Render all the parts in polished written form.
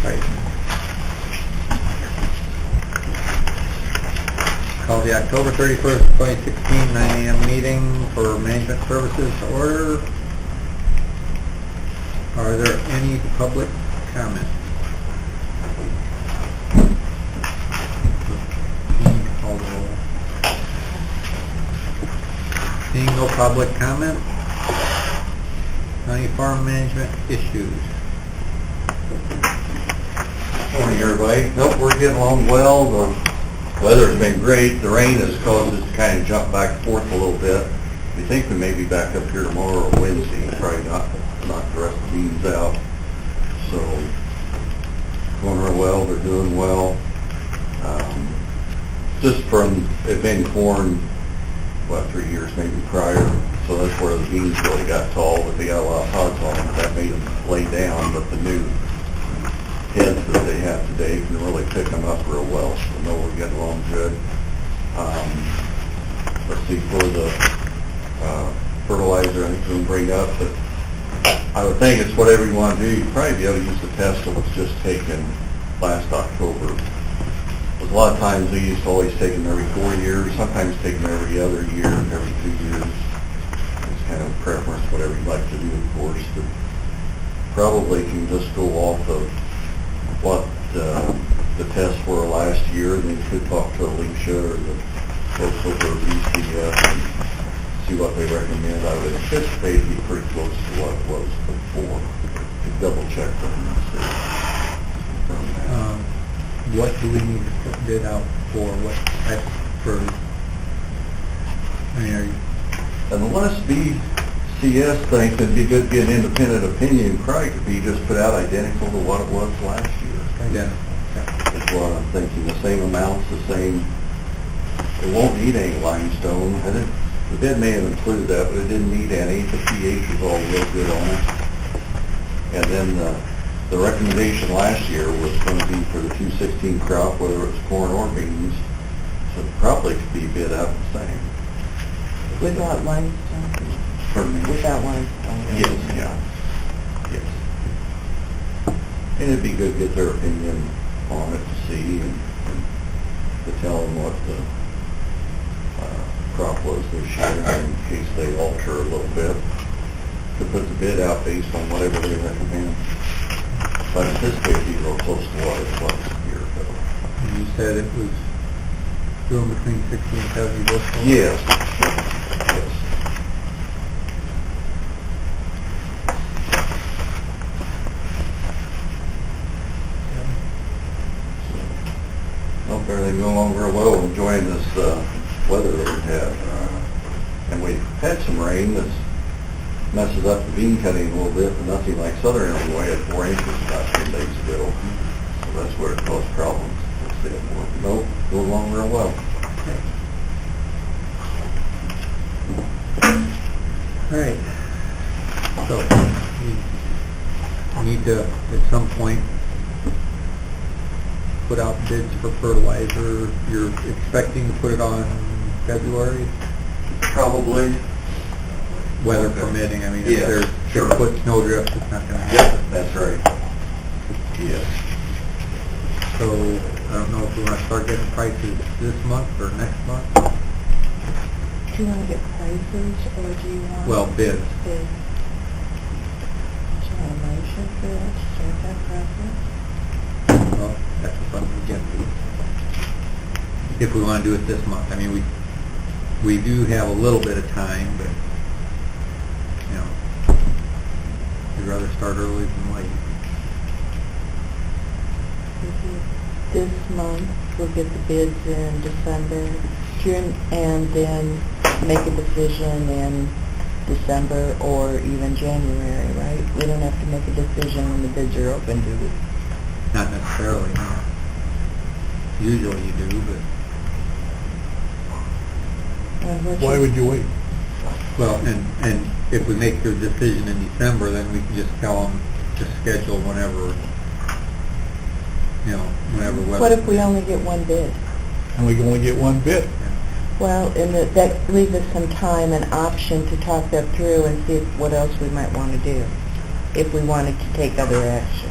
Right. Call the October 31st, 2016, 9 a.m. meeting for management services to order. Are there any public comments? Call the roll. Seeing no public comment, county farm management issues. Morning, everybody. Nope, we're getting along well. The weather's been great. The rain has caused us to kind of jump back and forth a little bit. We think we may be back up here tomorrow or Wednesday, try to knock the rest of the beans out. So, going real well. They're doing well. Just from it being corn, 3 years maybe prior, so that's where the beans really got tall, but they got a lot of pods on them. That made them lay down, but the new heads that they have today can really pick them up real well, so no, we're getting along good. Let's see, for the fertilizer, I think we're going to bring up, but I would think it's whatever you want to do. You'd probably be able to use the test that was just taken last October. Because a lot of times they used to always take them every 4 years, sometimes take them every other year, every 2 years. It's kind of a preference, whatever you'd like to do, of course, but probably can just go off of what the tests were last year, and then you could talk to Alicia or the folks over at ECF and see what they recommend. I would anticipate it'd be pretty close to what it was before. To double check them. What do we need to put bid out for? What type for? I mean, are you? Unless BCS thinks it'd be good to get an independent opinion, probably could be just put out identical to what it was last year. Identical. Yeah. That's what I'm thinking. The same amounts, the same. It won't need any limestone. The bid may have included that, but it didn't need any. The pH was all real good on it. And then the recommendation last year was going to be for the 216 crop, whether it was corn or beans, so it probably could be bid out the same. Without limestone? Pardon me? Without limestone? Yes, yeah. Yes. And it'd be good to get their opinion on it to see and to tell them what the crop was this year in case they alter a little bit. To put the bid out based on whatever they recommend. But in this case, it'd be real close to what it was a year ago. And you said it was doing between 60 and 70 bushels? Yes. Yes. Well, everything's going along real well. We're enjoying this weather that we've had. And we've had some rain that's messes up the bean cutting a little bit, but nothing like Southern Illinois at 4 inches about 10 days ago. So that's where it caused problems. Nope, going along real well. All right. So, we need to, at some point, put out bids for fertilizer. You're expecting to put it on February? Probably. Weather permitting, I mean, Yes, if there's sure. 6-foot snowdrift, it's not going to Yep, happen. that's right. Yes. So, I don't know if we want to start getting prices this month or next month. Do you want to get prices, or do you want? Well, bids. Bids. Do you want a motion for that, to start that process? Well, that's what I'm going to get to. If we want to do it this month. I mean, we do have a little bit of time, but, you know, we'd rather start early than late. This month, we'll get the bids in December, and then make a decision in December or even January, right? We don't have to make a decision when the bids are open, do we? Not necessarily, no. Usually you do, but, Why would you wait? well, and if we make the decision in December, then we can just tell them to schedule whenever, you know, whenever weather. What if we only get one bid? And we can only get one bid. Well, and that leaves us some time and option to talk that through and see what else we might want to do, if we wanted to take other action.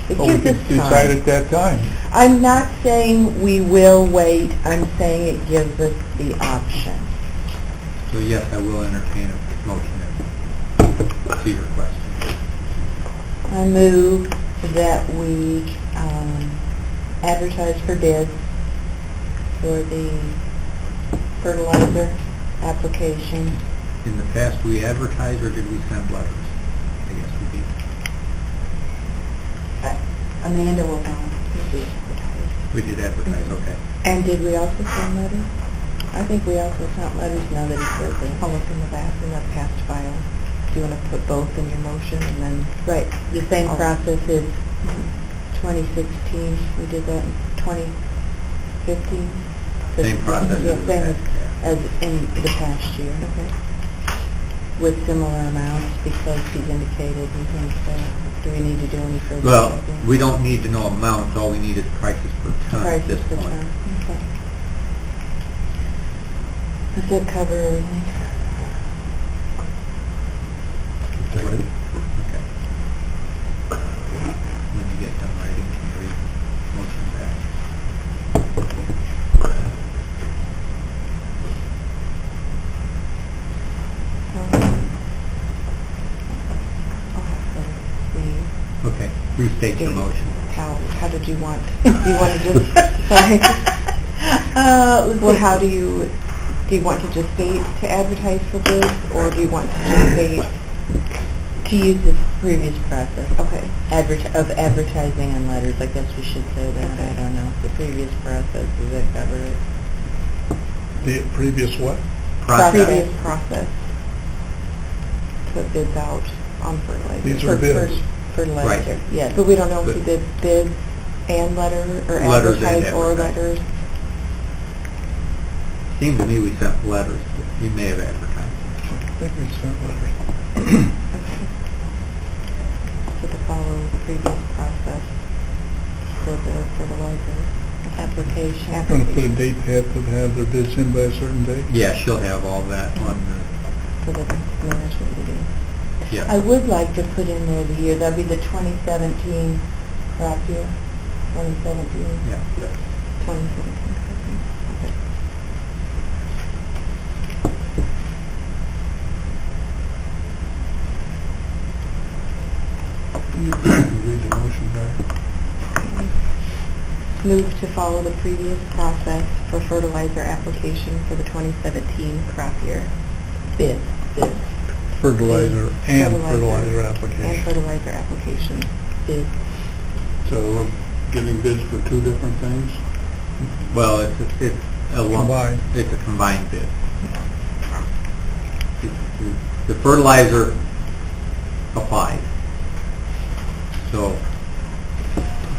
It Well, we gives could us decide time. at that time. I'm not saying we will wait, I'm saying it gives us the option. So yes, I will entertain a motion to your question. I move that we advertise for bids for the fertilizer application. In the past, we advertised or did we send letters? I guess we did. Amanda will know. We did advertise, okay. And did we also send letters? I think we also sent letters now that he says it. I'll look in the back, in the past file. Do you want to put both in your motion and then? Right, the same process is 2016, we did that in 2015. Same process Yeah, as the same past, yeah. as in the past year. Okay. With similar amounts because he's indicated he thinks that. Do we need to do any further? Well, checking? we don't need to know amounts, all we need is prices per ton at Prices this per point. ton. Okay. Does that cover everything? Okay. When you get done writing, can you read the motion back? Okay, restate your motion. How did you want, do you want to just, sorry. Well, how do you want to just state to advertise for bids, or do you want to just state? To use the previous process. Okay. Of advertising and letters, I guess we should say that, I don't know. The previous process, does that cover it? The previous what? Previous process. Put bids out on fertilizer. These are bids. Fertilizer, Right. yes. But we don't know if we did bids and letter, or Letters and advertise or advertise. letters. Seems to me we sent letters, but you may have advertised. I think we sent letters. Okay. So to follow the previous process for the fertilizer application. I'm going to put a date, they have to have their bids in by a certain date. Yeah, she'll have all that on For the management meeting. the, I yeah. would like to put in there the year, that'd be the 2017 crop year, 2017. Yeah. 2017 crop year. Okay. Read the motion back. Move to follow the previous process for fertilizer application for the 2017 crop year. Bid. Fertilizer and fertilizer And application. fertilizer application. Bid. So we're getting bids for two different things? Well, it's a lump. Combined. It's a combined bid. The fertilizer applies. So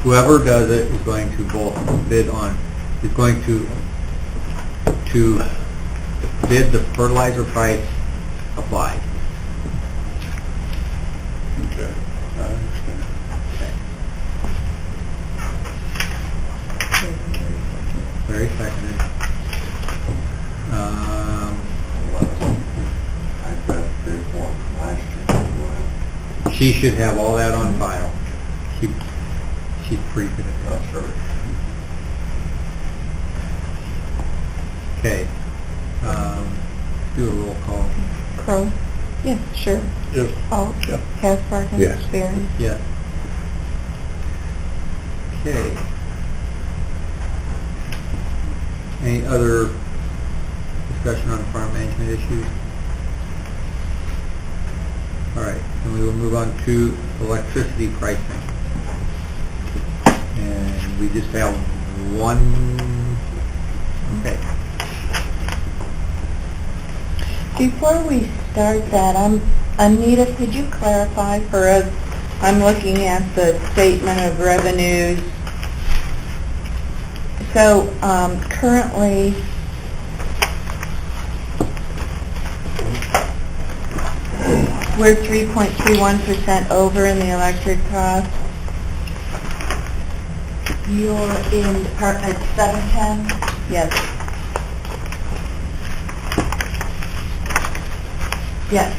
whoever does it is going to both bid on, is going to bid the fertilizer price applied. Okay, I understand. Very seconded. I've got the bid form from last year. She should have all that on file. She's pre-fitted it. That's her. Okay. Do a roll call. Crow? Yes, sure. Yes. Alt? Yeah. Casper? Yes. Barron? Yes. Okay. Any other discussion on farm management issues? All right, and we will move on to electricity pricing. And we just have one, okay. Before we start that, Anita, could you clarify for us, I'm looking at the statement of revenues. So, currently, we're 3.31% over in the electric cost. You're at 710? Yes. Yes.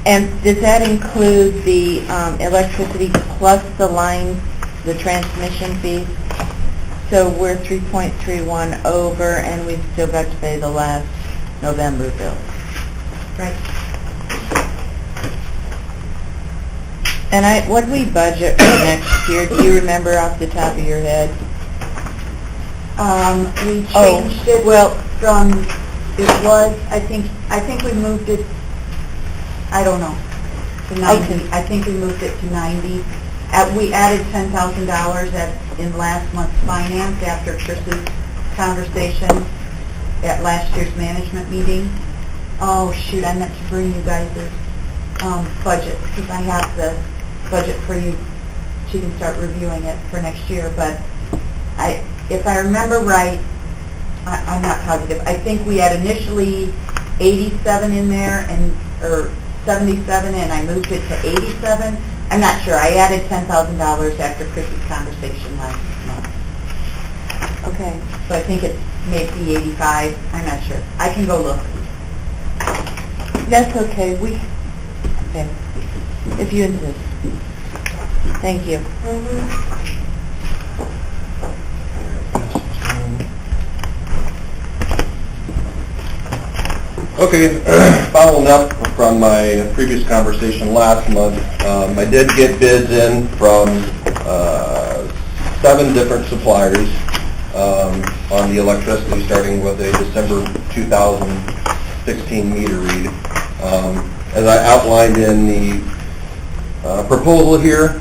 And does that include the electricity plus the line, the transmission fees? So we're 3.31 over, and we've still got to pay the last November bill. Right. And what do we budget for next year? Do you remember off the top of your head? We Oh, changed it well- from, it was, I think we moved it, I don't know, to 90. I think we moved it to 90. We added $10,000 in last month's finance after Chris's conversation at last year's management meeting. Oh, shoot, I meant to bring you guys' budget, because I have the budget for you. She can start reviewing it for next year, but if I remember right, I'm not positive. I think we had initially 87 in there, or 77, and I moved it to 87. I'm not sure. I added $10,000 after Chris's conversation last month. Okay. So I think it may be 85. I'm not sure. I can go look. That's okay. Okay. If you insist. Thank you. Okay, following up from my previous conversation last month, I did get bids in from 7 different suppliers on the electricity, starting with a December 2016 meter read. As I outlined in the proposal here,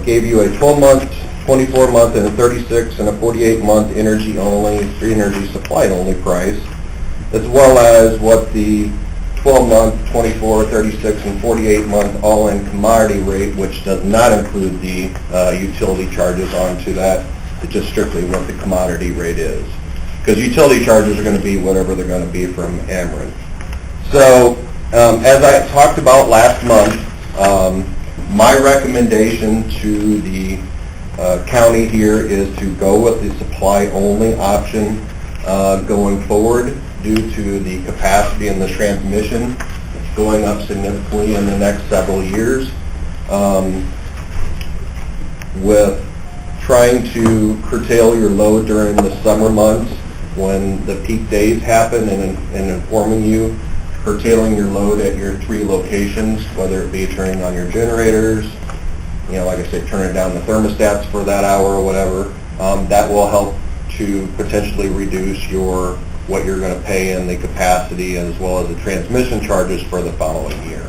gave you a 12-month, 24-month, and a 36 and a 48-month energy supply only price, as well as what the 12-month, 24, 36, and 48-month all-in commodity rate, which does not include the utility charges onto that. It's just strictly what the commodity rate is. Because utility charges are going to be whatever they're going to be from Ameren. So, as I talked about last month, my recommendation to the county here is to go with the supply-only option going forward due to the capacity and the transmission going up significantly in the next several years. With trying to curtail your load during the summer months when the peak days happen and informing you, curtailing your load at your 3 locations, whether it be turning on your generators, like I said, turning down the thermostats for that hour or whatever, that will help to potentially reduce what you're going to pay in the capacity as well as the transmission charges for the following year.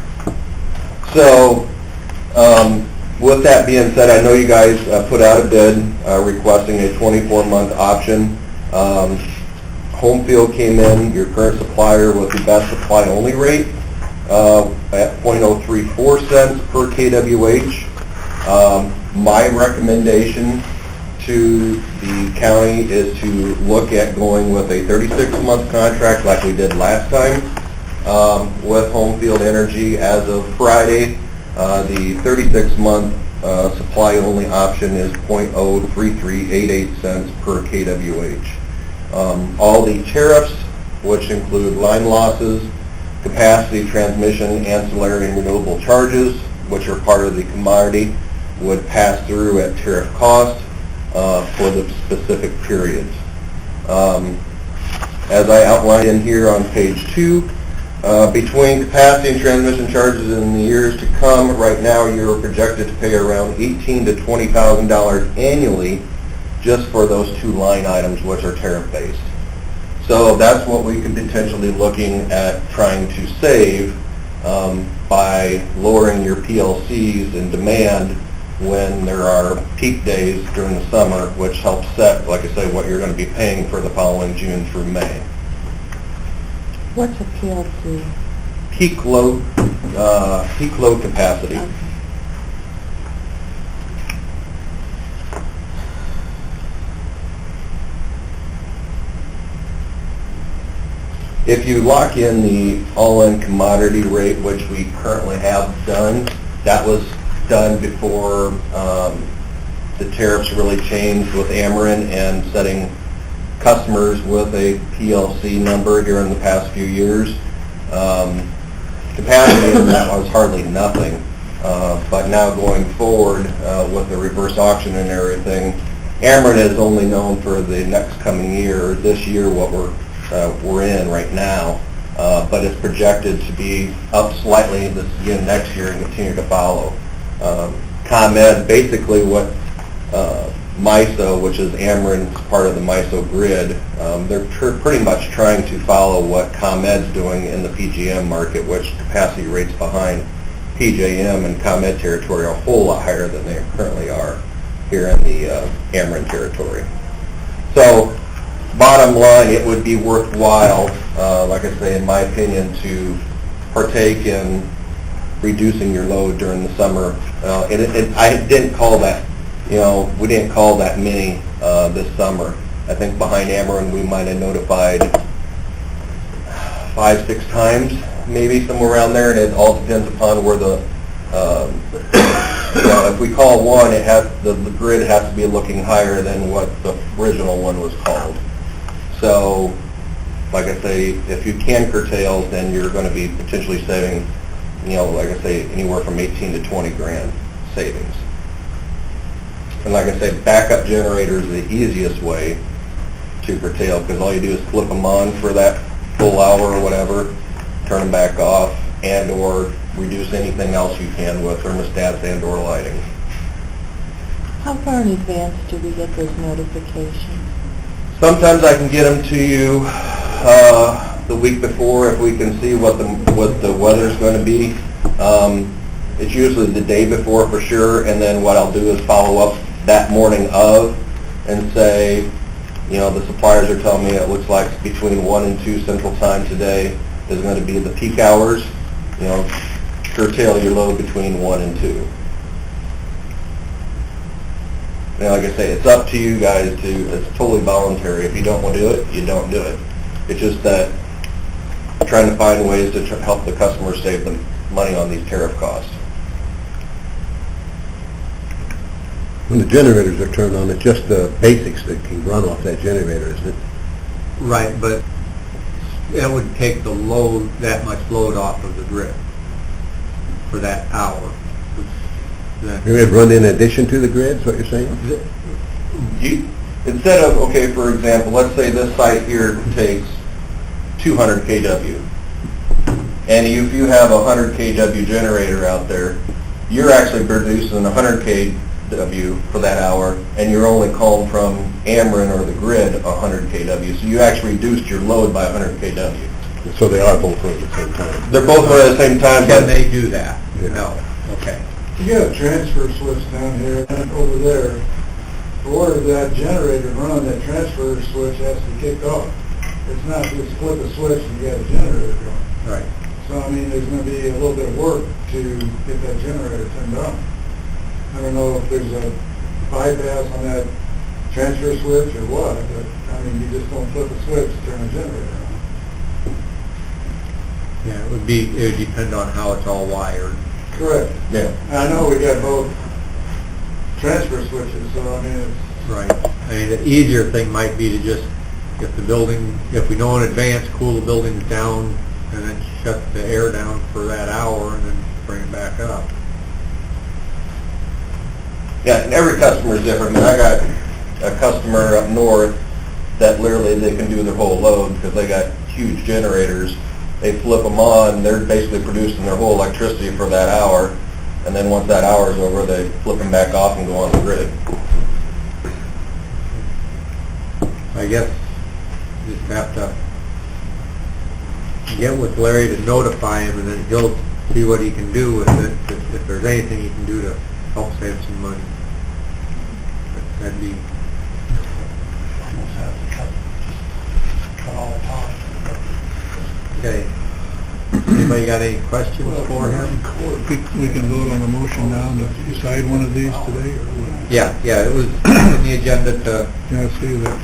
So, with that being said, I know you guys put out a bid requesting a 24-month option. Homefield came in, your current supplier, with the best supply-only rate at .034 cents per kWh. My recommendation to the county is to look at going with a 36-month contract like we did last time with Homefield Energy. As of Friday, the 36-month supply-only option is .03388 cents per kWh. All the tariffs, which include line losses, capacity, transmission, ancillary, and renewable charges, which are part of the commodity, would pass through at tariff cost for the specific periods. As I outlined in here on page 2, between capacity and transmission charges in the years to come, right now you're projected to pay around $18,000 to $20,000 annually just for those 2 line items, which are tariff-based. So that's what we could potentially looking at trying to save by lowering your PLCs in demand when there are peak days during the summer, which helps set, like I say, what you're going to be paying for the following June through May. What's a PLC? Peak load capacity. Okay. If you lock in the all-in commodity rate, which we currently have done, that was done before the tariffs really changed with Ameren and setting customers with a PLC number here in the past few years. capacity in that was hardly nothing. But now going forward with the reverse auction and everything, Ameren is only known for the next coming year, this year, what we're in right now. But it's projected to be up slightly this again next year and continue to follow. ComEd, basically what MISO, which is Ameren's part of the MISO grid, they're pretty much trying to follow what ComEd's doing in the PJM market, which capacity rates behind PJM and ComEd territory are a whole lot higher than they currently are here in the Ameren territory. So, bottom line, it would be worthwhile, like I say, in my opinion, to partake in reducing your load during the summer. I didn't call that, we didn't call that many this summer. I think behind Ameren we might have notified 5-6 times, maybe somewhere around there, and it all depends upon where the, if we call one, the grid has to be looking higher than what the original one was called. So, like I say, if you can curtail, then you're going to be potentially saving, like I say, anywhere from 18 to 20 grand savings. And like I say, backup generator is the easiest way to curtail, because all you do is flip them on for that full hour or whatever, turn them back off, and or reduce anything else you can with thermostats and or lighting. How far in advance do we get those notifications? Sometimes I can get them to you the week before if we can see what the weather's going to be. It's usually the day before for sure, and then what I'll do is follow up that morning of and say, the suppliers are telling me it looks like between 1 and 2 Central Time today is going to be the peak hours. Curtail your load between 1 and 2. And like I say, it's up to you guys it's totally voluntary. If you don't want to do it, you don't do it. It's just that trying to find ways to help the customers save them money on these tariff costs. When the generators are turned on, it's just the basics that can run off that generator, isn't it? Right, but it would take the load, that much load off of the grid for that hour. It would run in addition to the grid, is what you're saying? Instead of, for example, let's say this site here takes 200 kW. And if you have a 100 kW generator out there, you're actually producing 100 kW for that hour, and you're only calling from Ameren or the grid 100 kW. So you actually reduced your load by 100 kW. So they are both running at the same time? They're both running at the same time. Can they do that? Yeah. No. Okay. You got a transfer switch down here and over there. For order that generator to run, that transfer switch has to be kicked off. It's not just flip a switch and you got a generator going. Right. So, there's going to be a little bit of work to get that generator turned on. I don't know if there's a bypass on that transfer switch or what, but, you just don't flip a switch to turn a generator on. Yeah, it would depend on how it's all wired. Correct. Yeah. I know we got both transfer switches, so, it's... Right. The easier thing might be to just, if we know in advance, cool the buildings down and then shut the air down for that hour and then bring it back up. Yeah, and every customer is different. I got a customer up north that literally they can do their whole load because they got huge generators. They flip them on, they're basically producing their whole electricity for that hour, and then once that hour is over, they flip them back off and go on the grid. I guess you just have to get with Larry to notify him, and then he'll see what he can do with it, if there's anything he can do to help save some money. That'd be... Okay. Anybody got any questions for him? We can vote on the motion now to decide one of these today, or what? Yeah, it was in the agenda to... Yeah, I see that.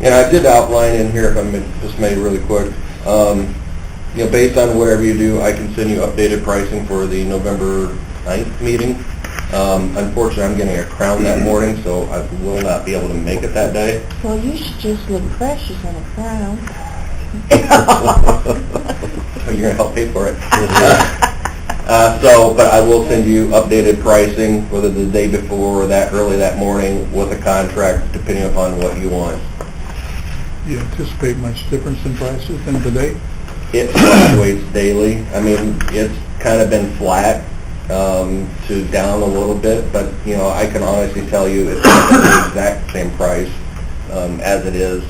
And I did outline in here, if I just made it really quick, based on whatever you do, I can send you updated pricing for the November 9th meeting. Unfortunately, I'm getting a crown that morning, so I will not be able to make it that day. Well, you should just look precious in a crown. You're gonna help pay for it. But I will send you updated pricing, whether the day before or that early that morning with a contract, depending upon what you want. Do you anticipate much difference in prices than today? It fluctuates daily. I mean, it's kind of been flat to down a little bit, but, you know, I can honestly tell you it's not the exact same price as it is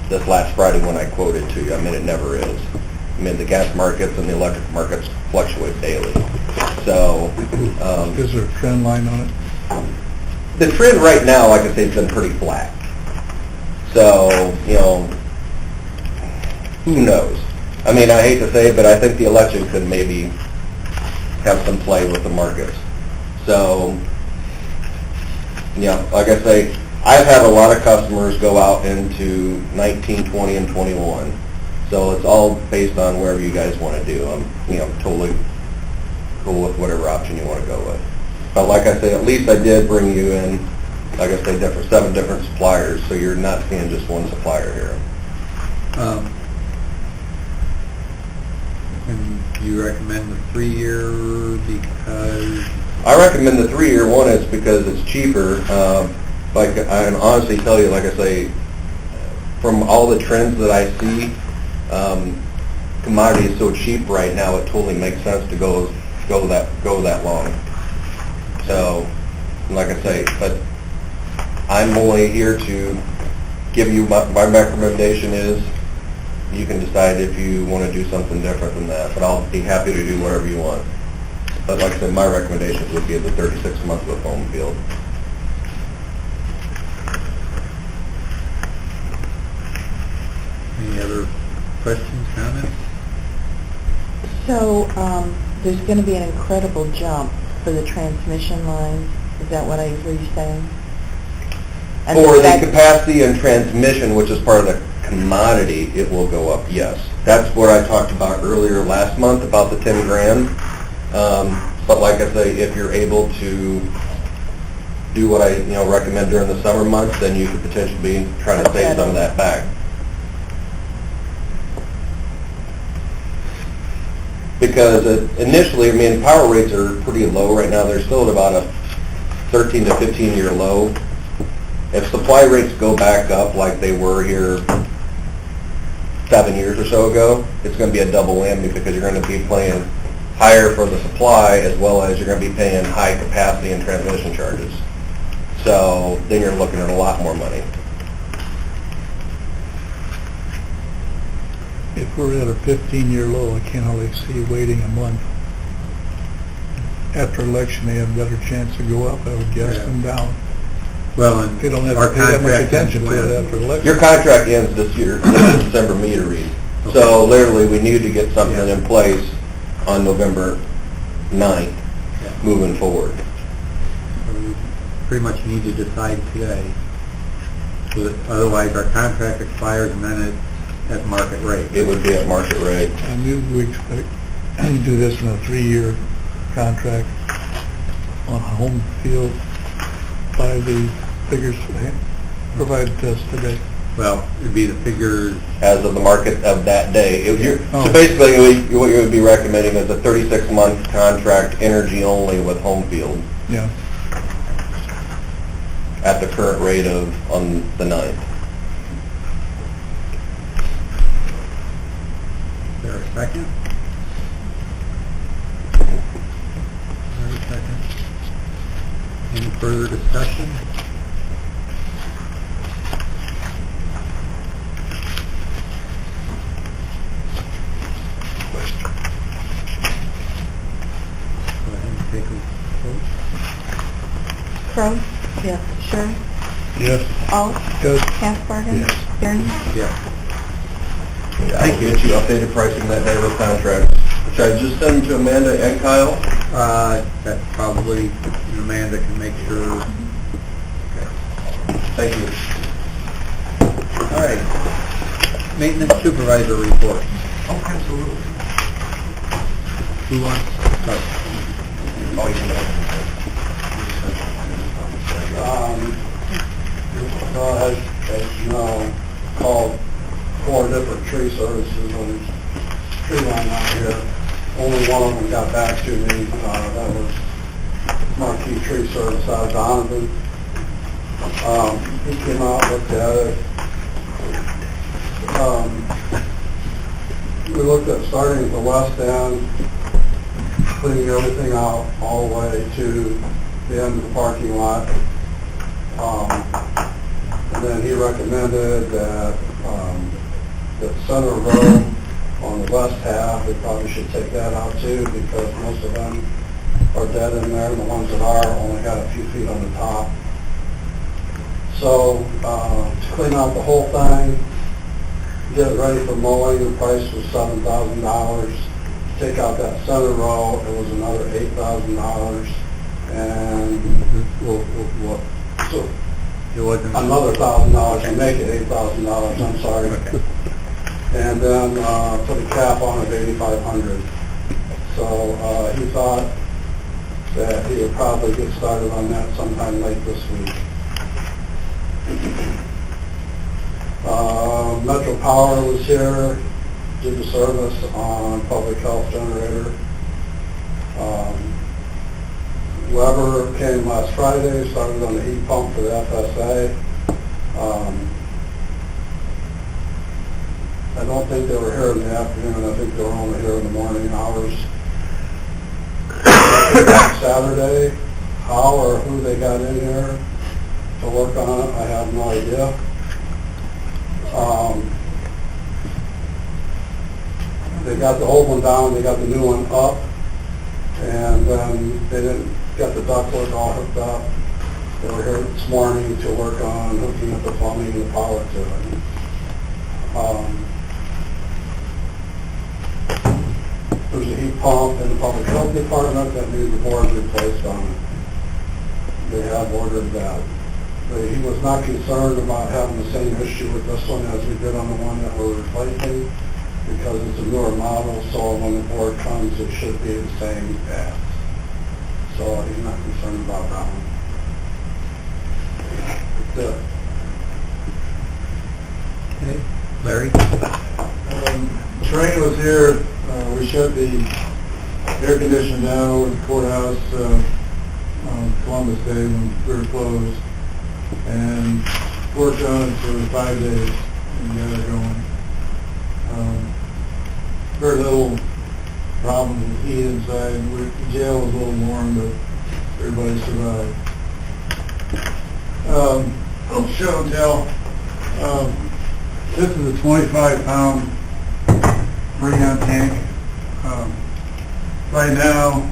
this last Friday when I quoted to you. I mean, it never is. I mean, the gas markets and the electric markets fluctuate daily. So, Is there a trend line on it? the trend right now, like I say, has been pretty flat. So, you know, who knows? I mean, I hate to say it, but I think the election could maybe have some play with the markets. So, yeah, like I say, I've had a lot of customers go out into 19, 20, and 21. So it's all based on wherever you guys want to do. I'm, you know, totally cool with whatever option you want to go with. But like I say, at least I did bring you in, like I say, 7 different suppliers, so you're not seeing just one supplier here. And you recommend the 3-year because? I recommend the 3-year one is because it's cheaper. Like I can honestly tell you, like I say, from all the trends that I see, commodity is so cheap right now. It totally makes sense to go that long. So, like I say, but I'm only here to give you my recommendation is. You can decide if you want to do something different than that, but I'll be happy to do whatever you want. But like I said, my recommendations would be the 36 months with home field. Any other questions, comments? So, there's going to be an incredible jump for the transmission lines. Is that what I hear you saying? And For the that- capacity and transmission, which is part of the commodity, it will go up, yes. That's what I talked about earlier last month, about the 10 grand. But like I say, if you're able to do what I recommend during the summer months, then you could potentially be trying to save some of that back. Because initially, I mean, power rates are pretty low right now. They're still at about a 13 to 15-year low. If supply rates go back up like they were here 7 years or so ago, it's going to be a double whammy because you're going to be paying higher for the supply as well as you're going to be paying high capacity and transmission charges. So then you're looking at a lot more money. If we're at a 15-year low, I can't hardly see waiting a month. After election, they have a better chance to go up, I would guess, Yeah. than down. Well, and They don't have our to pay that much contract attention ends to it when? after election. Your contract ends this year, this December meter read. So literally, we need to get something Yeah. in place on November 9th, Yeah. moving forward. So we pretty much need to decide today. So that otherwise our contract expires and then it's at market rate. It would be at market rate. And we expect to do this in a 3-year contract on a home field by the figures provided to us today. Well, it'd be the figures, As of the market of that day. So Oh. basically, what you would be recommending is a 36-month contract, energy only with home field, Yeah. at the current rate on the 9th. is there a second? There a second. Any further discussion? Go ahead and take a vote. Crow? Yes. Sure. Yes. Alt? Yes. Caspergen? Yes. Aaron? Yes. I'll get you updated pricing that day with contracts. Should I just send them to Amanda and Kyle? That probably Amanda can make sure. Thank you. All right. Maintenance supervisor report. Oh, absolutely. Who wants to start? Oh, you know. As you know, called 4 different tree services on tree line out here. Only one of them got back to me, that was Marquis Tree Service out of Donovan. He came out, looked at it. We looked at starting at the west end, cleaning everything out all the way to the end of the parking lot. And then he recommended that the center row on the west half, they probably should take that out too, because most of them are dead in there, and the ones that are only got a few feet on the top. So, to clean out the whole thing, get it ready for mowing, the price was $7,000. Take out that center row, it was another $8,000. And so It wasn't... another $1,000 and make it $8,000, I'm sorry. Okay. And then put a cap on it, $8,500. So he thought that he would probably get started on that sometime late this week. Metro Power was here, did the service on public health generator. Weber came last Friday, started on the heat pump for the FSA. I don't think they were here in the afternoon. I think they were only here in the morning hours. Saturday, how or who they got in here to work on it, I have no idea. They got the old one down, they got the new one up, and then they didn't get the ductwork all hooked up. They were here this morning to work on hooking up the plumbing and the power to it. There's a heat pump in the public health department that needs the board replaced on it. They have ordered that. He was not concerned about having the same issue with this one as we did on the one that we're replacing, because it's a newer model, so when the board comes, it should be the same path. So he's not concerned about that one. That's it. Okay. Larry? Train was here, we shut the air conditioner down over the courthouse on Columbus Day when we were closed, and worked on it for 5 days and got it going. Very little problem with heat inside. The jail was a little warm, but everybody survived. Little show and tell. This is a 25-pound Freon tank. Right now,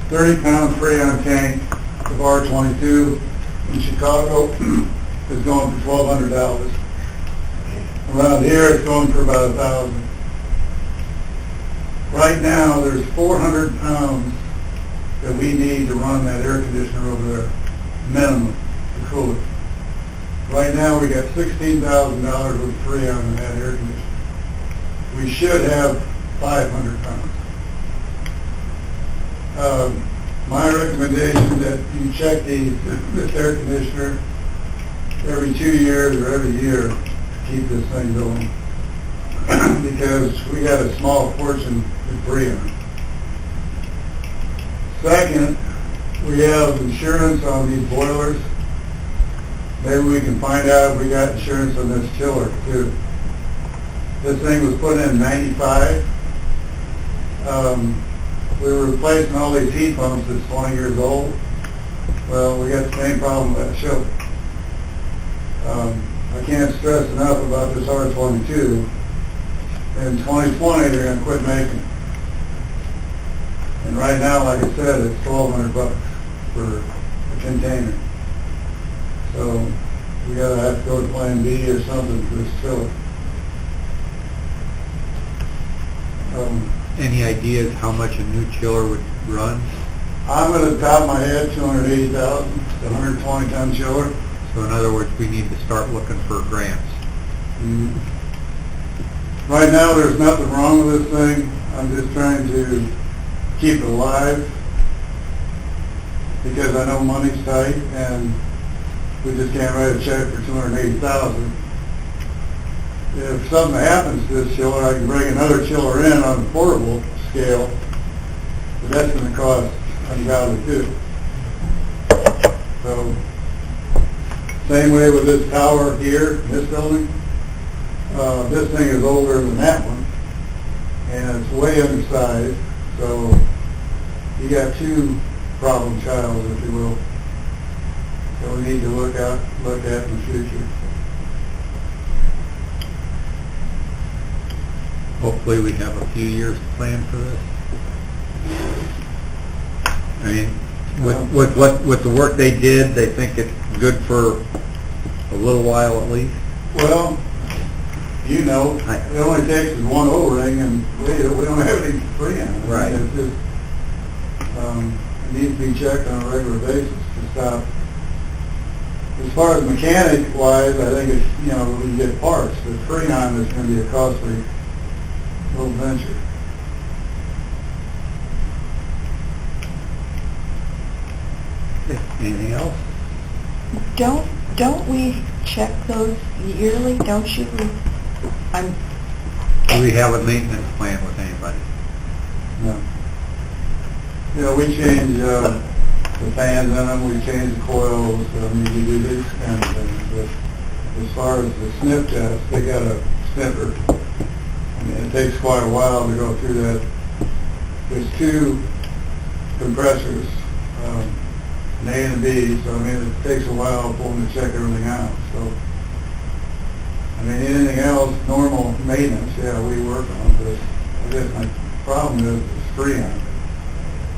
30-pound Freon tank of R22 in Chicago is going for $1,200. Around here, it's going for about $1,000. Right now, there's 400 pounds that we need to run that air conditioner over there, minimum, to cool it. Right now, we got $16,000 worth of Freon in that air conditioner. We should have 500 pounds. My recommendation that you check this air conditioner every 2 years or every year to keep this thing going. Because we got a small portion of Freon. Second, we have insurance on these boilers. Maybe we can find out if we got insurance on this chiller too. This thing was put in '95. We were replacing all these heat pumps that's 20 years old. Well, we got the same problem with that chiller. I can't stress enough about this R22. In 2020, they're going to quit making it. And right now, like I said, it's $1,200 for a container. So we gotta have to go to Plan B or something for this chiller. Any ideas how much a new chiller would run? I'm at the top of my head, 280,000, the 120-ton chiller. So in other words, we need to start looking for grants. Mm-hmm. Right now, there's nothing wrong with this thing. I'm just trying to keep it alive because I know money's tight and we just can't write a check for $280,000 if something happens to this chiller, I can bring another chiller in on a portable scale, but that's gonna cost ungodly too. So, same way with this tower here, this building, this thing is older than that one, and it's way undersized, so you got two problem childs, if you will, that we need to look at in the future. Hopefully we have a few years to plan for this. I mean, with the work they did, they think it's good for a little while at least. Well, you know, it only takes is one O-ring, and we don't have any freon. Right. It's just, it needs to be checked on a regular basis to stop. As far as mechanic-wise, I think it's, you know, we can get parts, but freon is going to be a costly little venture. Anything else? Don't we check those yearly? Don't you? Do we have a maintenance plan with anybody? No. You know, we change the fans in them, we change the coils, I mean, we do these kind of things, but as far as the snip test, they got a sniffer. I mean, it takes quite a while to go through that. There's two compressors, an A and a B, so I mean, it takes a while for them to check everything out, so. I mean, anything else, normal maintenance, yeah, we work on, but I guess my problem is it's freon.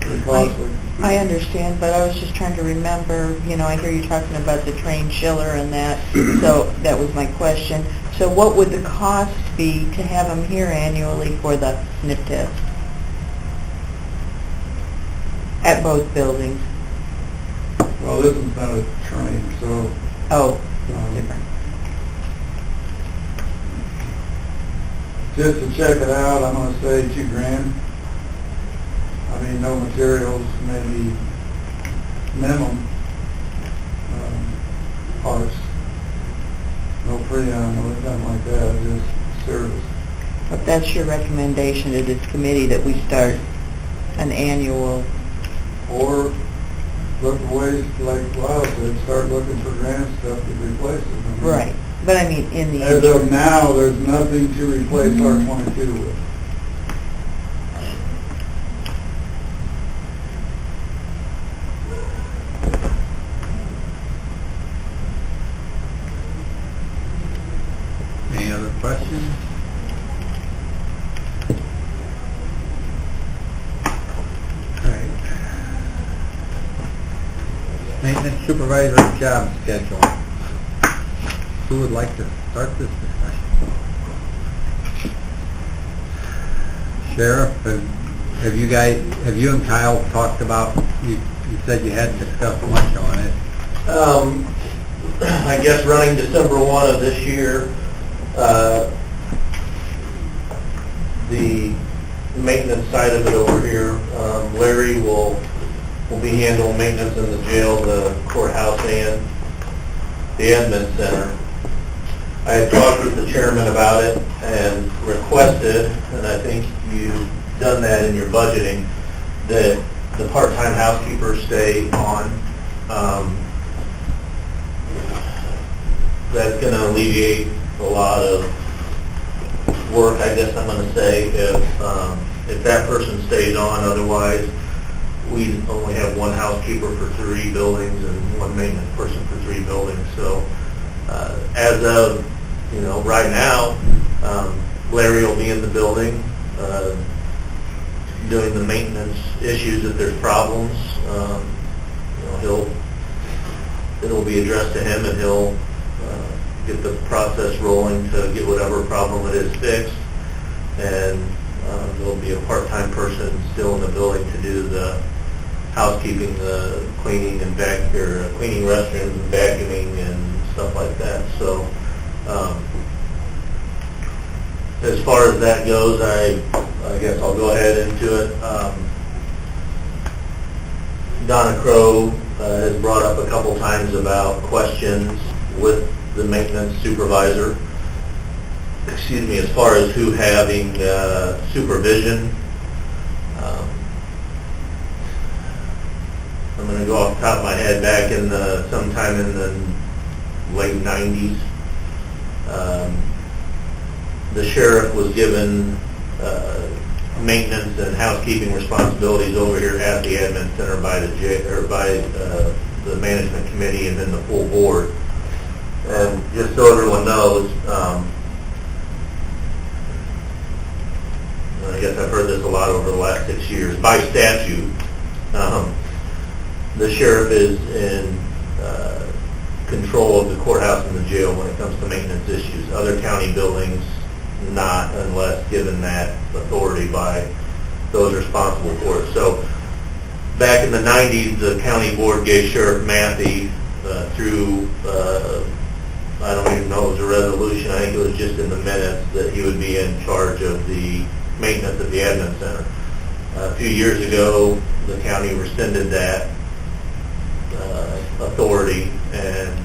Pretty costly. I understand, but I was just trying to remember, you know, I hear you talking about the train chiller and that, so that was my question. So what would the cost be to have them here annually for the snip test? At both buildings? Well, this one's not a train, so. Oh, it's different. Just to check it out, I'm gonna say $2,000. I mean, no materials, maybe minimum parts. No freon, no anything like that, just service. But that's your recommendation to this committee, that we start an annual? Or look for ways, like Lyle said, start looking for grant stuff to replace it. I mean, Right, but I mean, in the as interim. of now, there's nothing to replace R22 with. Any other questions? All right. Maintenance supervisor job schedule. Who would like to start this discussion? Sheriff, have you and Kyle talked about, you said you hadn't discussed much on it. I guess running December 1 of this year, the maintenance side of it over here, Larry will be handling maintenance in the jail, the courthouse, and the admin center. I had talked with the chairman about it and requested, and I think you've done that in your budgeting, that the part-time housekeepers stay on. That's going to alleviate a lot of work, I guess I'm going to say, if that person stays on. Otherwise, we only have one housekeeper for 3 buildings and one maintenance person for 3 buildings. So as of, right now, Larry will be in the building doing the maintenance issues if there's problems. It'll be addressed to him, and he'll get the process rolling to get whatever problem it is fixed. And there'll be a part-time person still in the building to do the housekeeping, the cleaning and cleaning restrooms and vacuuming and stuff like that. So as far as that goes, I guess I'll go ahead into it. Donna Crow has brought up a couple times about questions with the maintenance supervisor. as far as who having supervision, I'm going to go off the top of my head, back in sometime in the late 90s, the sheriff was given maintenance and housekeeping responsibilities over here at the admin center by the management committee and then the full board. And just so everyone knows, I guess I've heard this a lot over the last 6 years, by statute, the sheriff is in control of the courthouse and the jail when it comes to maintenance issues. Other county buildings, not, unless given that authority by those responsible for it. So back in the 90s, the county board gave Sheriff Matthey through, I don't even know if it was a resolution, I think it was just in the minutes, that he would be in charge of the maintenance of the admin center. A few years ago, the county rescinded that authority, and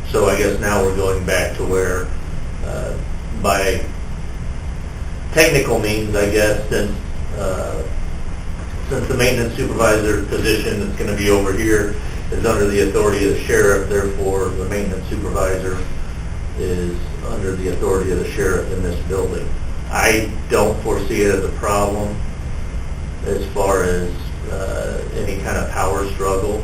so I guess now we're going back to where, by technical means, I guess, since the maintenance supervisor position that's going to be over here is under the authority of the sheriff, therefore the maintenance supervisor is under the authority of the sheriff in this building. I don't foresee it as a problem as far as any kind of power struggle.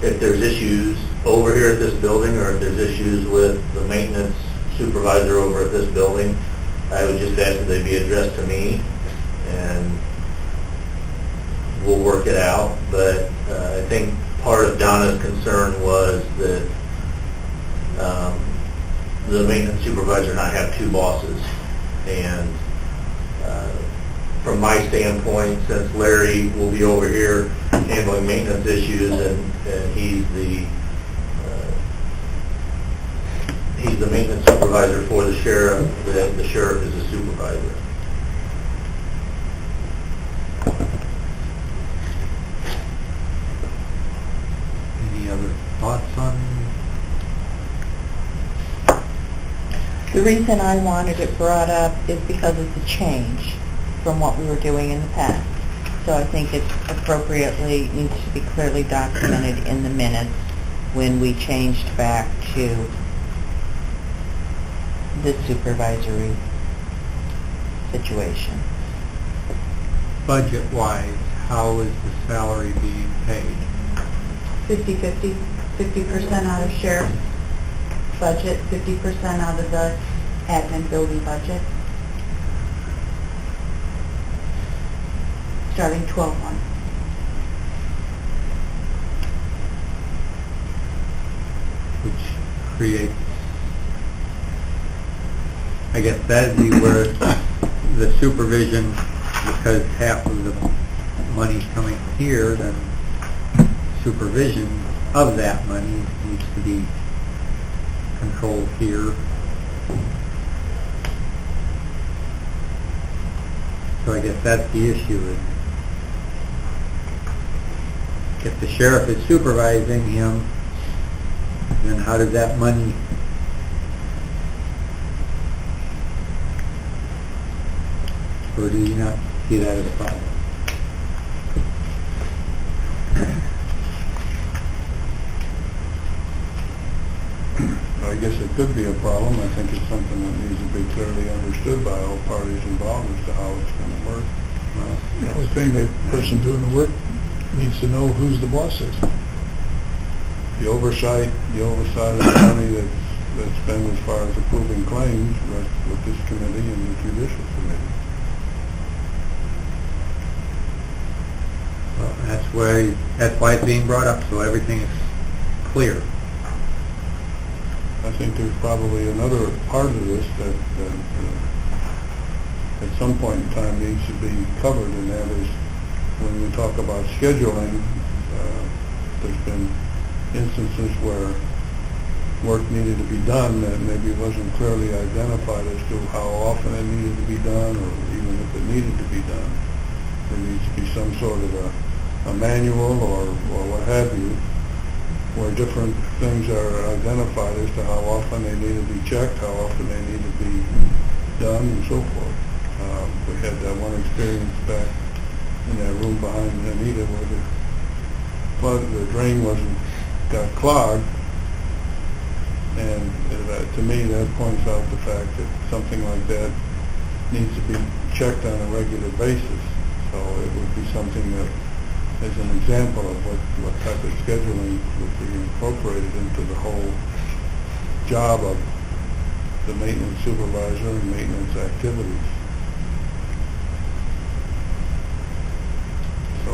If there's issues over here at this building, or if there's issues with the maintenance supervisor over at this building, I would just ask that they be addressed to me, and we'll work it out. But I think part of Donna's concern was that the maintenance supervisor not have two bosses. And from my standpoint, since Larry will be over here handling maintenance issues, and he's the maintenance supervisor for the sheriff, that the sheriff is a supervisor. Any other thoughts on? The reason I wanted it brought up is because it's a change from what we were doing in the past. So I think it appropriately needs to be clearly documented in the minutes when we changed back to the supervisory situation. Budget-wise, how is the salary being paid? 50/50, 50% out of sheriff's budget, 50% out of the admin building budget. Starting 12/1. Which creates, I guess that'd be where the supervision, because half of the money's coming here, then supervision of that money needs to be controlled here. So I guess that's the issue. If the sheriff is supervising him, then how does that money, or do you not see that as a problem? I guess it could be a problem. I think it's something that needs to be clearly understood by all parties involved as to how it's going to work. The only thing, the person doing the work needs to know who's the boss is. The oversight of the money that's spent as far as approving claims rests with this committee and the judicial committee. Well, that's why it's being brought up, so everything is clear. I think there's probably another part of this that at some point in time needs to be covered, and that is when we talk about scheduling, there's been instances where work needed to be done that maybe wasn't clearly identified as to how often it needed to be done, or even if it needed to be done. There needs to be some sort of a manual or what have you where different things are identified as to how often they need to be checked, how often they need to be done, and so forth. We had that one experience back in that room behind Anita where the drain got clogged, and to me that points out the fact that something like that needs to be checked on a regular basis. So it would be something that, as an example of what type of scheduling would be incorporated into the whole job of the maintenance supervisor and maintenance activities. So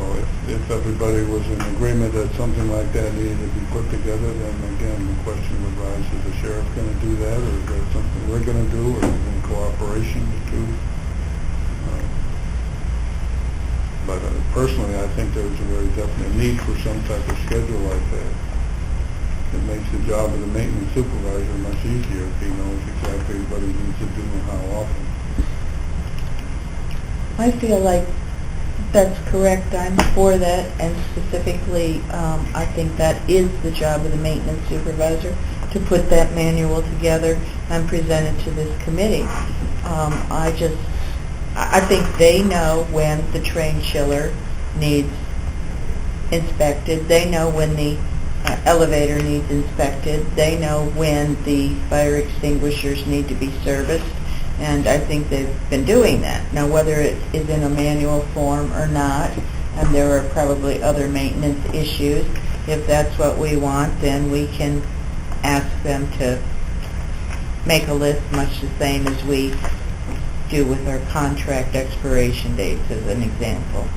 if everybody was in agreement that something like that needed to be put together, then again, the question would rise, is the sheriff going to do that, or is that something we're going to do, or in cooperation with two? But personally, I think there's a very definite need for some type of schedule like that. It makes the job of the maintenance supervisor much easier if he knows exactly what he needs to do and how often. I feel like that's correct. I'm for that, and specifically, I think that is the job of the maintenance supervisor, to put that manual together and present it to this committee. I think they know when the train chiller needs inspected. They know when the elevator needs inspected. They know when the fire extinguishers need to be serviced. And I think they've been doing that. Now, whether it is in a manual form or not, and there are probably other maintenance issues, if that's what we want, then we can ask them to make a list much the same as we do with our contract expiration dates, as an example.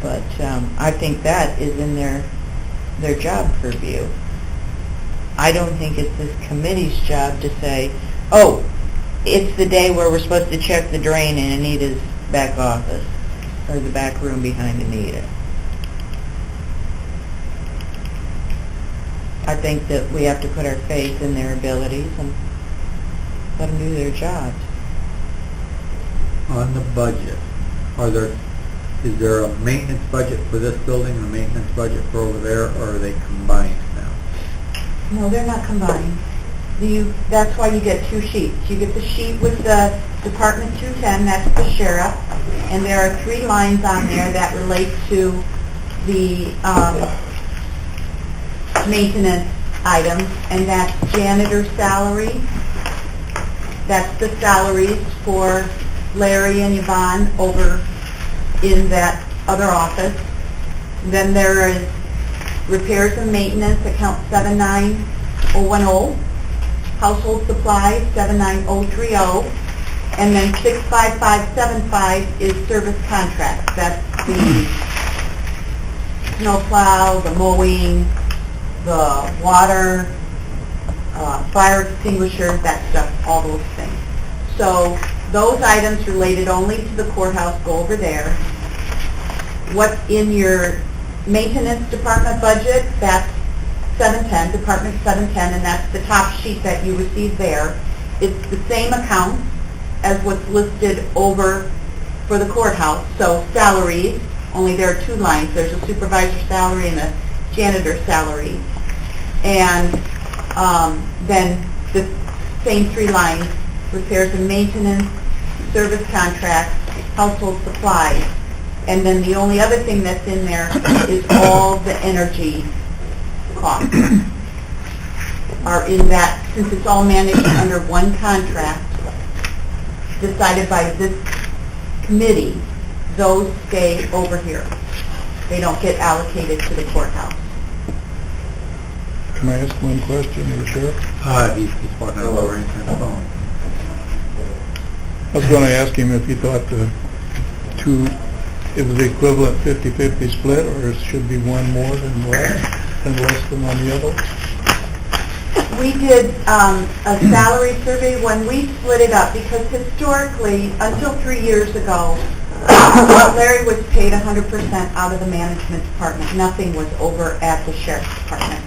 But I think that is in their job purview. I don't think it's this committee's job to say, oh, it's the day where we're supposed to check the drain in Anita's back office, or the back room behind Anita. I think that we have to put our faith in their abilities and let them do their jobs. On the budget, is there a maintenance budget for this building and a maintenance budget for over there, or are they combined now? No, they're not combined. That's why you get two sheets. You get the sheet with the Department 210, that's the sheriff, and there are 3 lines on there that relate to the maintenance items, and that's janitor salary. That's the salaries for Larry and Yvonne over in that other office. Then there is repairs and maintenance, account 79010. Household supplies, 79030, and then 65575 is service contracts. That's the snowplow, the mowing, the water, fire extinguishers, that stuff, all those things. So those items related only to the courthouse go over there. What's in your maintenance department budget, that's 710, Department 710, and that's the top sheet that you receive there. It's the same account as what's listed over for the courthouse. So salaries, only there are 2 lines. There's a supervisor salary and a janitor salary. And then the same 3 lines, repairs and maintenance, service contracts, household supplies. And then the only other thing that's in there is all the energy costs are in that, since it's all managed under one contract decided by this committee, those stay over here. They don't get allocated to the courthouse. Can I ask one question, or Sheriff? He's walking over and on the phone. I was going to ask him if he thought it was the equivalent 50-50 split, or it should be one more than less than on the other. We did a salary survey when we split it up, because historically, until 3 years ago, Larry was paid 100% out of the management department. Nothing was over at the sheriff's department.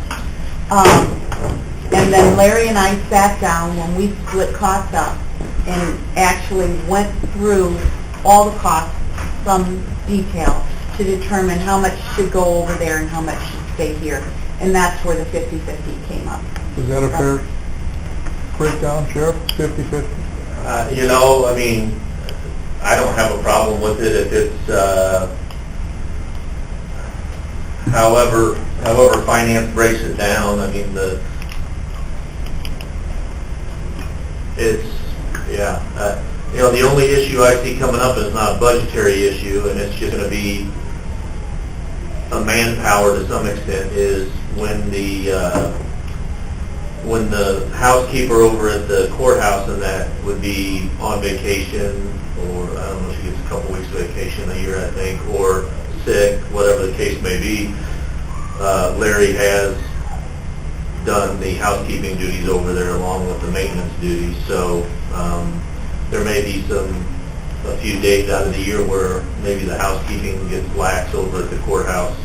And then Larry and I sat down when we split costs up and actually went through all the costs, some detail, to determine how much should go over there and how much should stay here. And that's where the 50/50 came up. Is that a fair breakdown, Sheriff, 50/50? You know, I mean, I don't have a problem with it if it's, however finance breaks it down. I mean, you know, the only issue I see coming up is not a budgetary issue, and it's just going to be a manpower to some extent, is when the housekeeper over at the courthouse and that would be on vacation, or I don't know, she gets a couple weeks vacation a year, I think, or sick, whatever the case may be. Larry has done the housekeeping duties over there along with the maintenance duties, so there may be a few days out of the year where maybe the housekeeping gets lax over at the courthouse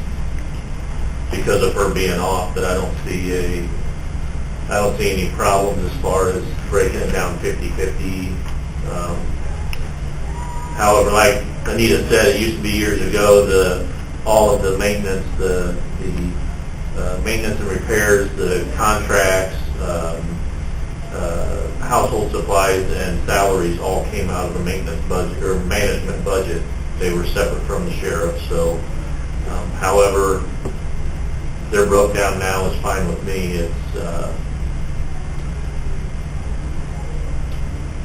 because of her being off, but I don't see any problems as far as breaking it down 50/50. However, like Anita said, it used to be years ago, all of the maintenance, the maintenance and repairs, the contracts, household supplies and salaries all came out of the maintenance budget or management budget. They were separate from the sheriff. So, however they're broke down now is fine with me. It's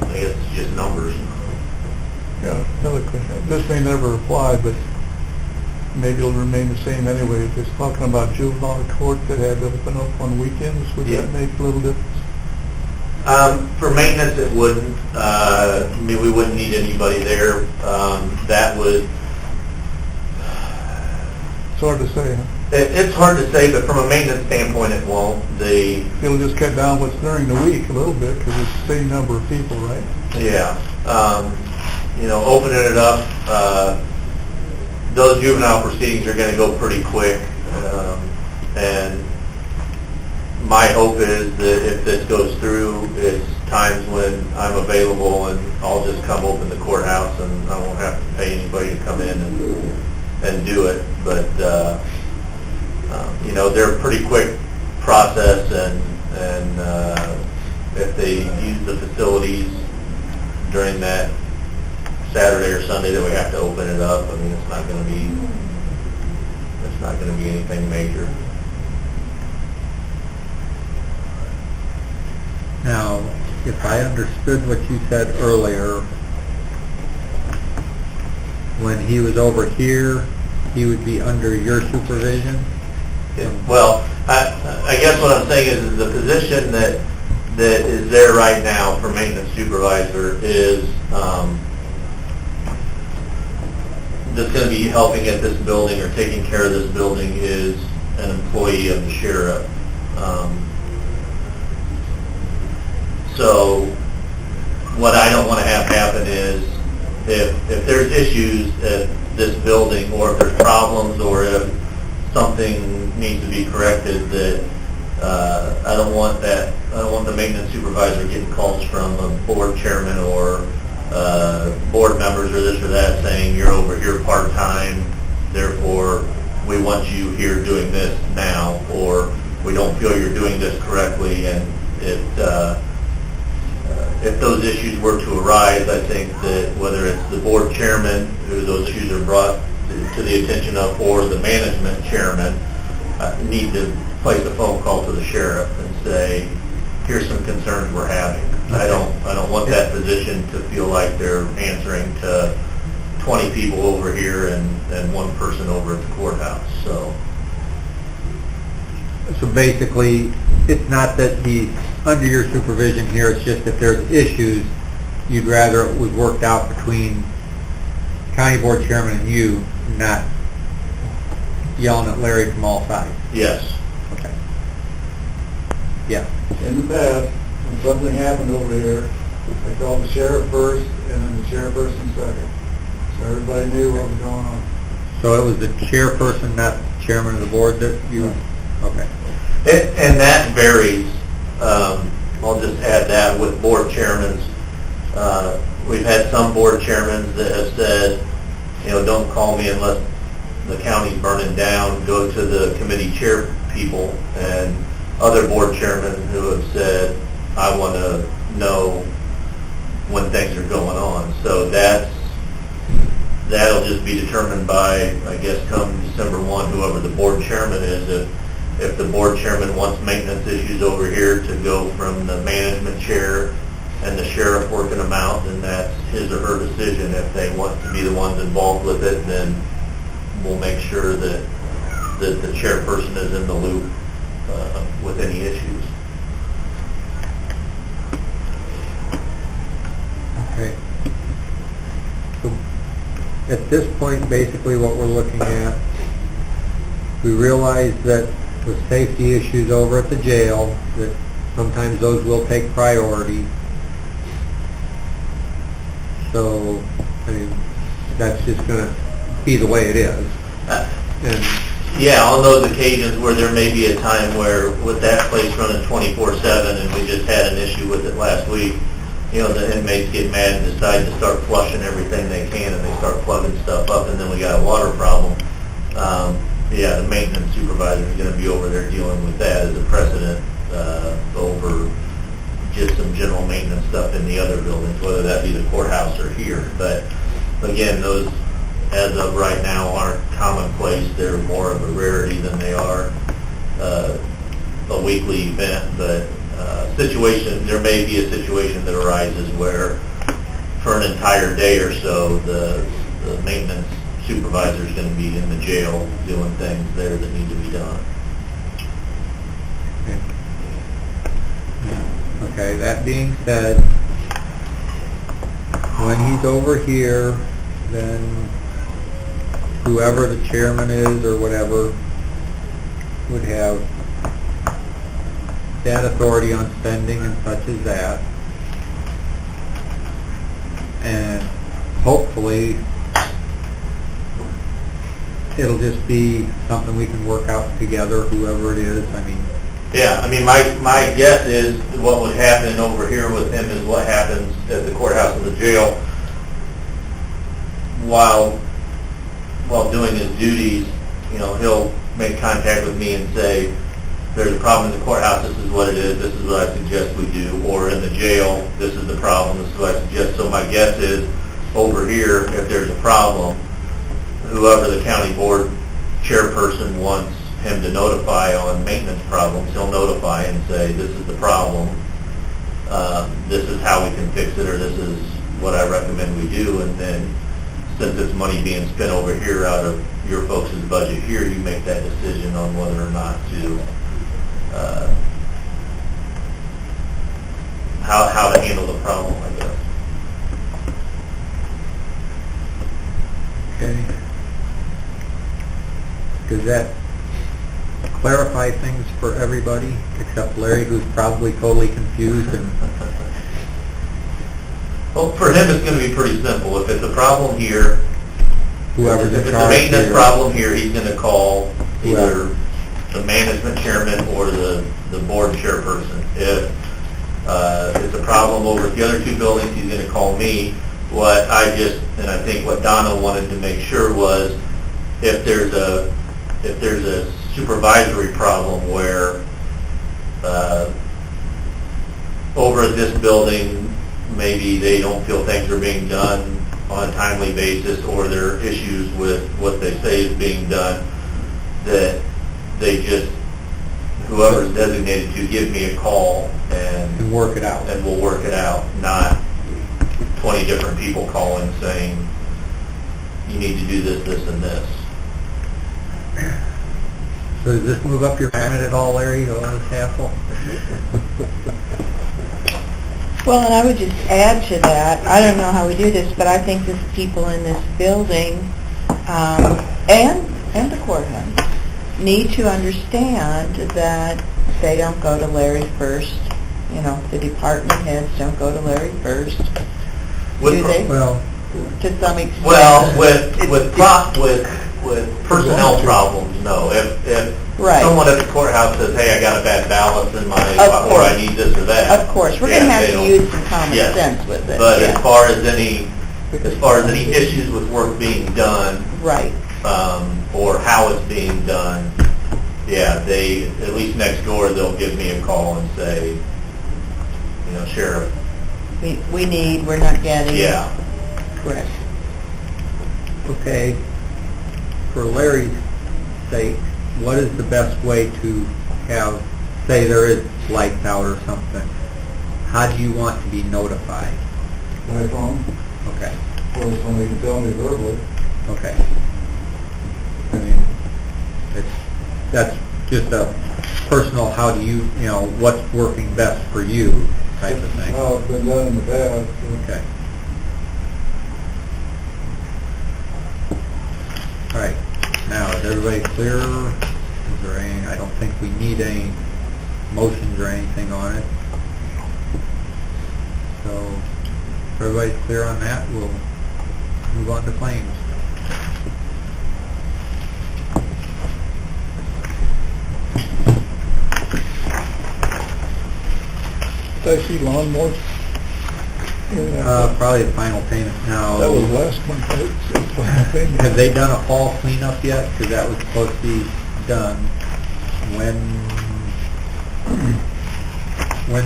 I guess it's just numbers. Yeah, another question. This may never apply, but maybe it'll remain the same anyway. If it's talking about juvenile court that had to open up on weekends, would Yeah. that make a little difference? For maintenance, it wouldn't. I mean, we wouldn't need anybody there. That would. It's hard to say, huh? It's hard to say, but from a maintenance standpoint, it won't. It'll just cut down what's during the week a little bit, because it's the same number of people, right? Yeah. You know, opening it up, those juvenile proceedings are going to go pretty quick, and my hope is that if this goes through, it's times when I'm available and I'll just come open the courthouse and I won't have to pay anybody to come in and do it. But you know, they're a pretty quick process, and if they use the facilities during that Saturday or Sunday that we have to open it up, I mean, it's not going to be anything major. Now, if I understood what you said earlier, when he was over here, he would be under your supervision? Well, I guess what I'm saying is the position that is there right now for maintenance supervisor is that's going to be helping at this building or taking care of this building is an employee of the sheriff. So what I don't want to have happen is if there's issues at this building, or if there's problems, or if something needs to be corrected, that I don't want the maintenance supervisor getting calls from a board chairman or board members or this or that saying you're over here part-time, therefore we want you here doing this now, or we don't feel you're doing this correctly. And if those issues were to arise, I think that whether it's the board chairman who those issues are brought to the attention of, or the management chairman, need to place a phone call to the sheriff and say, here's some concerns we're having. I don't want that position to feel like they're answering to 20 people over here and one person over at the courthouse. So basically, it's not that he's under your supervision here, it's just if there's issues, you'd rather it was worked out between county board chairman and you, not yelling at Larry from all sides. yes. Okay. Yeah. In the past, when something happened over here, I called the sheriff first and then the chairperson second. So everybody knew what was going on. So it was the chairperson, not the chairman of the board that you, okay. And that varies. I'll just add that with board chairmans. We've had some board chairmans that have said, don't call me unless the county's burning down, go to the committee chair people and other board chairmen who have said, I want to know when things are going on. So that'll just be determined by, I guess, come December 1, whoever the board chairman is. If the board chairman wants maintenance issues over here to go from the management chair and the sheriff working them out, then that's his or her decision. If they want to be the ones involved with it, then we'll make sure that the chairperson is in the loop with any issues. Okay. So at this point, basically what we're looking at, we realize that with safety issues over at the jail, that sometimes those will take priority. So, I mean, that's just going to be the way it is. And Yeah, on those occasions where there may be a time where with that place running 24/7, and we just had an issue with it last week, the inmates get mad and decide to start flushing everything they can, and they start plugging stuff up, and then we got a water problem. The maintenance supervisor is going to be over there dealing with that as a precedent over just some general maintenance stuff in the other buildings, whether that be the courthouse or here. But again, those, as of right now, aren't commonplace. They're more of a rarity than they are a weekly event. But there may be a situation that arises where for an entire day or so, the maintenance supervisor is going to be in the jail doing things there that need to be done. okay, that being said, when he's over here, then whoever the chairman is or whatever would have that authority on spending and such as that. And hopefully it'll just be something we can work out together, whoever it is. I mean, my guess is what would happen over here with him is what happens at the courthouse and the jail while doing his duties. He'll make contact with me and say, there's a problem in the courthouse, this is what it is, this is what I suggest we do. Or in the jail, this is the problem, this is what I suggest. So my guess is, over here, if there's a problem, whoever the county board chairperson wants him to notify on maintenance problems, he'll notify and say, this is the problem, this is how we can fix it, or this is what I recommend we do. And then, since it's money being spent over here out of your folks' budget here, you make that decision on whether or not to, how to handle the problem, I guess. okay. Does that clarify things for everybody except Larry, who's probably totally confused? And Well, for him, it's going to be pretty simple. If it's a problem here, whoever's if in it's a charge maintenance here, problem here, he's going to call either Whoever. the management chairman or the board chairperson. If it's a problem over at the other two buildings, he's going to call me. And I think what Donna wanted to make sure was, if there's a supervisory problem where over at this building, maybe they don't feel things are being done on a timely basis, or there are issues with what they say is being done, that they just, whoever's designated to, give me a call and work it out. and we'll work it out, not 20 different people calling saying, you need to do this, this, and this. So does this move up your payment at all, Larry, all this hassle? Well, and I would just add to that, I don't know how we do this, but I think the people in this building, and the courthouse, need to understand that they don't go to Larry first. The department heads don't go to Larry first. Do they? Well, To some extent. Well, with personnel problems, no. If Right. someone at the courthouse says, hey, I got a bad balance in my, Of or I course. need this or that. Of course, we're going to yeah, have they to don't- use some common Yes. sense with it. But yeah. as far as any as far as any issues with work being done, Right. or how it's being done, yeah, they, at least next door, they'll give me a call and say, you know, Sheriff, We need, we're not getting. yeah. Correct. Okay, for Larry's sake, what is the best way to have, say there is lights out or something, how do you want to be notified? My phone, Okay, or somebody can tell me verbally. okay. I mean, that's just a personal, how do you, you know, what's working best for you type of thing. How it's been done in the past. Okay. All right, now, is everybody clear? Is there any, I don't think we need any motions or anything on it. So, if everybody's clear on that, we'll move on to claims. Did I see lawnmowers? Probably the final payment now. That was last month, right? It's final payment. Have they done a fall cleanup yet? Because that was supposed to be done. When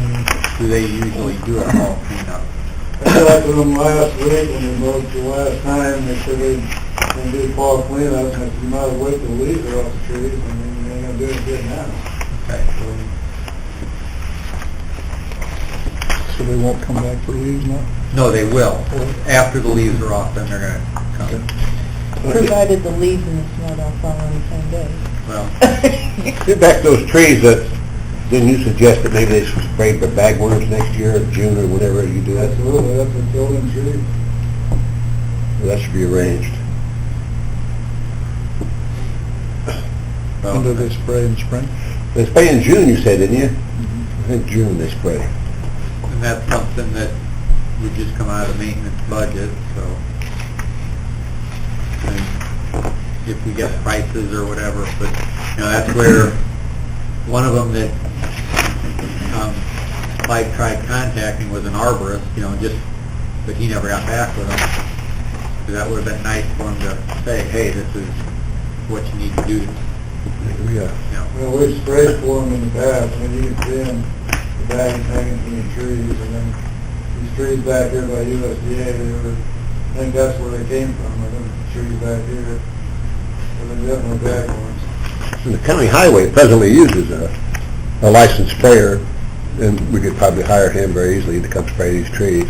do they usually do a fall cleanup? I talked to them last week when we moved the last time, they said they'd do fall cleanup, and I said, you might as well wait till the leaves are off the trees, I mean, you ain't gonna do it good now. Okay. So they won't come back for leaves now? No, they will. After the leaves are off, then they're gonna come. Provided the leaves and the snow don't fall on the same day. Well, Get back to those trees that, didn't you suggest that maybe they should spray for bagworms next year, or June, or whenever you do that? Absolutely, that's a killing tree. Well, that should be arranged. When do they spray in spring? They spray in June, you said, didn't you? I think June they spray. and that's something that would just come out of the maintenance budget, so. And if we get prices or whatever, but, you know, that's where one of them that Clyde tried contacting was an arborist, you know, just, but he never got back with him. So that would have been nice for him to say, hey, this is what you need to do, you Yeah. know. Well, we've sprayed for them in the past, I mean, you can see them, the bags hanging from the trees, and then these trees back here by USDA, they were, I think that's where they came from, I think the trees back here, they're definitely bad ones. And the county highway presently uses a licensed sprayer, and we could probably hire him very easily to come spray these trees.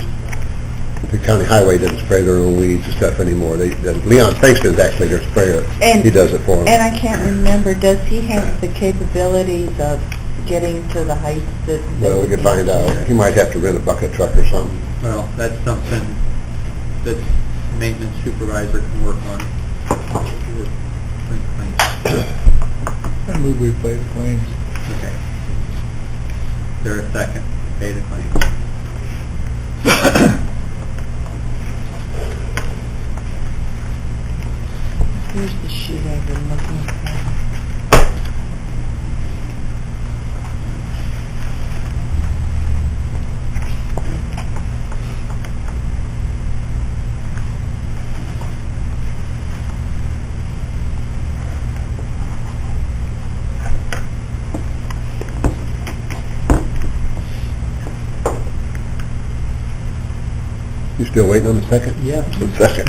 The county highway doesn't spray their own weeds and stuff anymore. Leon Frankston's actually their sprayer. And- He does it for them. And I can't remember, does he have the capabilities of getting to the heights that? Well, we could find out. He might have to rent a bucket truck or something. Well, that's something that maintenance supervisor can work on. I move we pay the claims. Okay. Is there a second? Pay the claim. Here's the sheet I've been looking for. You still waiting on the second? Yeah. The second.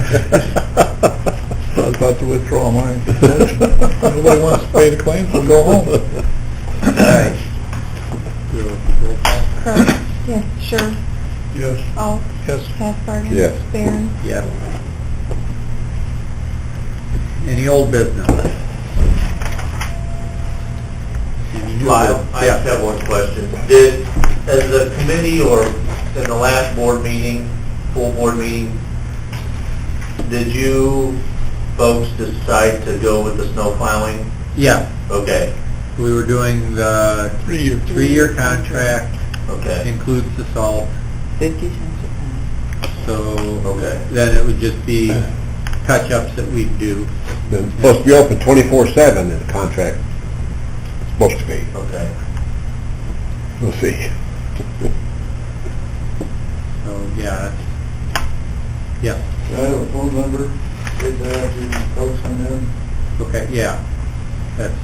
I was about to withdraw mine. Nobody wants to pay the claims, we'll go home. All right. Do a roll call? Crump, yes, sure, Yes. all, Yes. Half-Barden. Yes. Barron. Yes. Any old business? Any new Lyle, business? I just have one question. As the committee or in the last board meeting, full board meeting, did you folks decide to go with the snow plowing? Yeah, Okay, we were doing the 3-year contract, okay, includes the salt, 50 cents a pound. so Okay. then it would just be touch-ups that we'd do. It's supposed to be open 24/7 in the contract. It's supposed to be. okay. We'll see. So, yeah, yeah. I have a phone number, get that to folks come in. Okay, yeah, that's,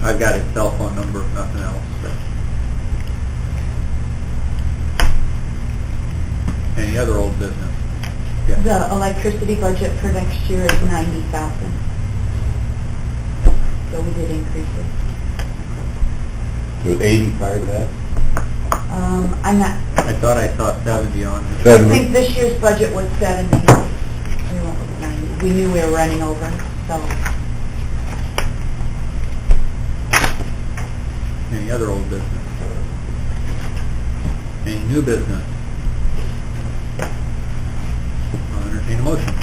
I've got his cell phone number, if nothing else, so. Any other old business? Yes. The electricity budget for next year is 90,000. So we did increase it. It was 80 prior to that? I'm not, I thought I saw 70 on it. I 70. think this year's budget was 70. We went with 90. We knew we were running over, so. Any other old business? Any new business? I'll entertain a motion.